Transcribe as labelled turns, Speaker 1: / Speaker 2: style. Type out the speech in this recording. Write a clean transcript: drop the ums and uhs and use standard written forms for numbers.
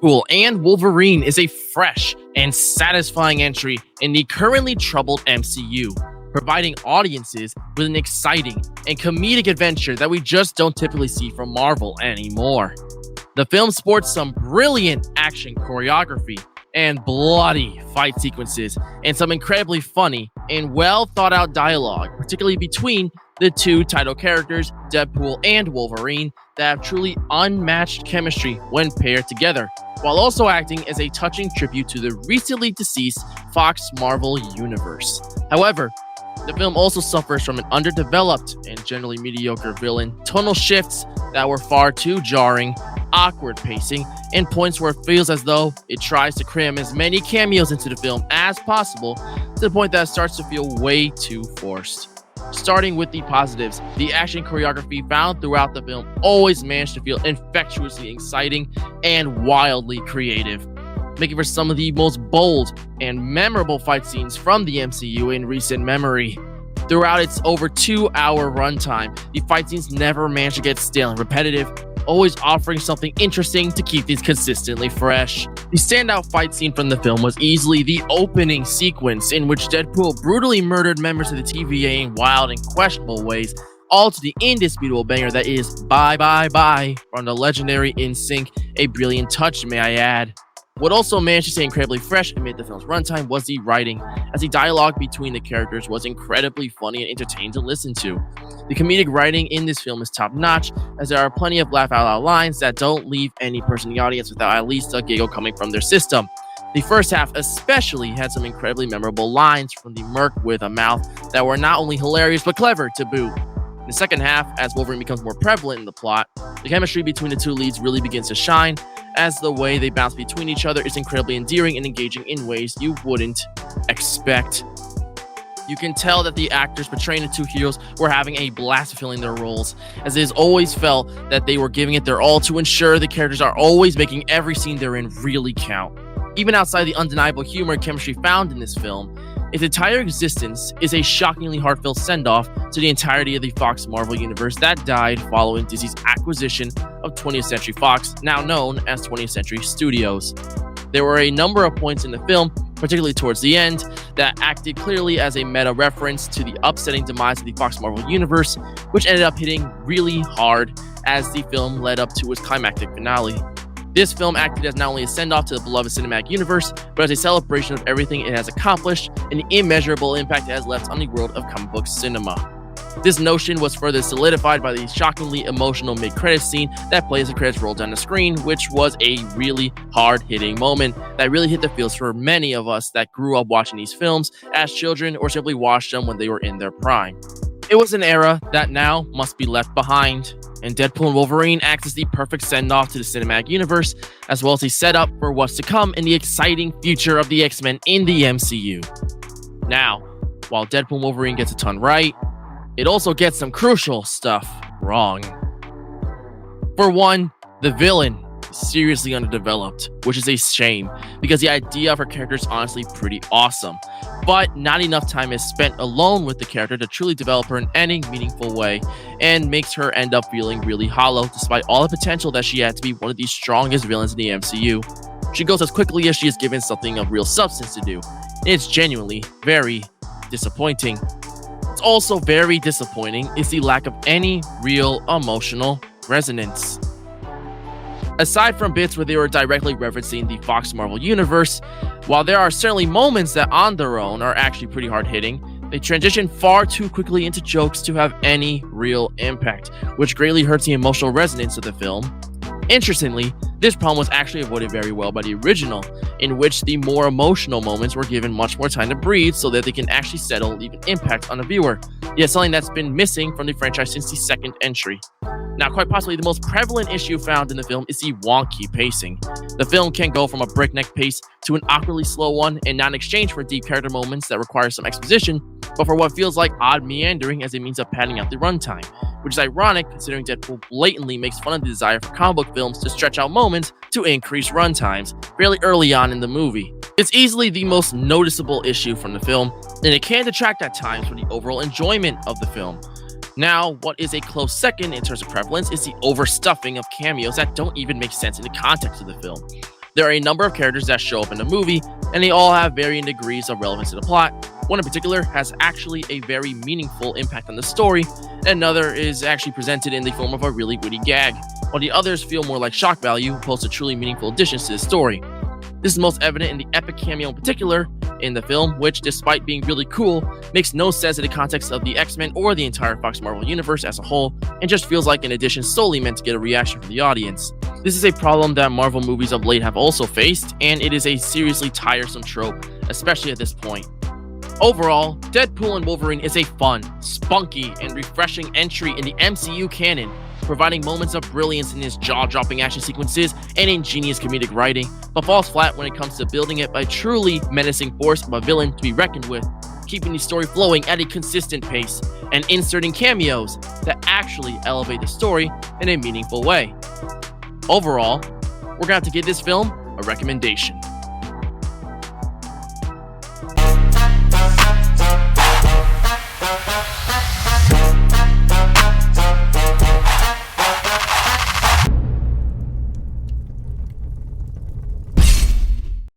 Speaker 1: Deadpool and Wolverine is a fresh and satisfying entry in the currently troubled MCU, providing audiences with an exciting and comedic adventure that we just don't typically see from Marvel anymore. The film sports some brilliant action choreography and bloody fight sequences, and some incredibly funny and well thought out dialogue, particularly between the two title characters, Deadpool and Wolverine, that have truly unmatched chemistry when paired together, while also acting as a touching tribute to the recently deceased Fox Marvel universe. However, the film also suffers from an underdeveloped and generally mediocre villain, tonal shifts that were far too jarring, awkward pacing, and points where it feels as though it tries to cram as many cameos into the film as possible, to the point that it starts to feel way too forced. Starting with the positives, the action choreography found throughout the film always managed to feel infectiously exciting and wildly creative, making for some of the most bold and memorable fight scenes from the MCU in recent memory. Throughout its over 2-hour runtime, the fight scenes never managed to get stale and repetitive, always offering something interesting to keep these consistently fresh. The standout fight scene from the film was easily the opening sequence, in which Deadpool brutally murdered members of the TVA in wild and questionable ways, all to the indisputable banger that is Bye Bye Bye from the legendary NSYNC, a brilliant touch, may I add. What also managed to stay incredibly fresh amid the film's runtime was the writing, as the dialogue between the characters was incredibly funny and entertaining to listen to. The comedic writing in this film is top-notch, as there are plenty of laugh-out-loud lines that don't leave any person in the audience without at least a giggle coming from their system. The first half especially had some incredibly memorable lines from the Merc with a mouth that were not only hilarious but clever to boot. In the second half, as Wolverine becomes more prevalent in the plot, the chemistry between the two leads really begins to shine, as the way they bounce between each other is incredibly endearing and engaging in ways you wouldn't expect. You can tell that the actors portraying the two heroes were having a blast fulfilling their roles, as it has always felt that they were giving it their all to ensure the characters are always making every scene they're in really count. Even outside the undeniable humor and chemistry found in this film, its entire existence is a shockingly heartfelt send-off to the entirety of the Fox Marvel universe that died following Disney's acquisition of 20th Century Fox, now known as 20th Century Studios. There were a number of points in the film, particularly towards the end, that acted clearly as a meta reference to the upsetting demise of the Fox Marvel universe, which ended up hitting really hard as the film led up to its climactic finale. This film acted as not only a send-off to the beloved cinematic universe, but as a celebration of everything it has accomplished and the immeasurable impact it has left on the world of comic book cinema. This notion was further solidified by the shockingly emotional mid-credits scene that plays as the credits roll down the screen, which was a really hard-hitting moment that really hit the feels for many of us that grew up watching these films as children or simply watched them when they were in their prime. It was an era that now must be left behind, and Deadpool and Wolverine acts as the perfect send-off to the cinematic universe, as well as a setup for what's to come in the exciting future of the X-Men in the MCU. Now, while Deadpool and Wolverine gets a ton right, it also gets some crucial stuff wrong. For one, the villain is seriously underdeveloped, which is a shame, because the idea of her character is honestly pretty awesome, but not enough time is spent alone with the character to truly develop her in any meaningful way, and makes her end up feeling really hollow despite all the potential that she had to be one of the strongest villains in the MCU. She goes as quickly as she is given something of real substance to do, and it's genuinely very disappointing. What's also very disappointing is the lack of any real emotional resonance. Aside from bits where they were directly referencing the Fox Marvel universe, while there are certainly moments that on their own are actually pretty hard-hitting, they transition far too quickly into jokes to have any real impact, which greatly hurts the emotional resonance of the film. Interestingly, this problem was actually avoided very well by the original, in which the more emotional moments were given much more time to breathe so that they can actually settle and leave an impact on the viewer, yet something that's been missing from the franchise since the second entry. Now, quite possibly the most prevalent issue found in the film is the wonky pacing. The film can go from a breakneck pace to an awkwardly slow one, and not in exchange for deep character moments that require some exposition, but for what feels like odd meandering as a means of padding out the runtime, which is ironic considering Deadpool blatantly makes fun of the desire for comic book films to stretch out moments to increase runtimes fairly early on in the movie. It's easily the most noticeable issue from the film, and it can detract at times from the overall enjoyment of the film. Now, what is a close second in terms of prevalence is the overstuffing of cameos that don't even make sense in the context of the film. There are a number of characters that show up in the movie, and they all have varying degrees of relevance to the plot. One in particular has actually a very meaningful impact on the story, and another is actually presented in the form of a really witty gag, while the others feel more like shock value opposed to truly meaningful additions to the story. This is most evident in the epic cameo in particular in the film, which, despite being really cool, makes no sense in the context of the X-Men or the entire Fox Marvel universe as a whole, and just feels like an addition solely meant to get a reaction from the audience. This is a problem that Marvel movies of late have also faced, and it is a seriously tiresome trope, especially at this point. Overall, Deadpool and Wolverine is a fun, spunky, and refreshing entry in the MCU canon, providing moments of brilliance in his jaw-dropping action sequences and ingenious comedic writing, but falls flat when it comes to building it by truly menacing force of a villain to be reckoned with, keeping the story flowing at a consistent pace, and inserting cameos that actually elevate the story in a meaningful way. Overall, we're gonna have to give this film a recommendation.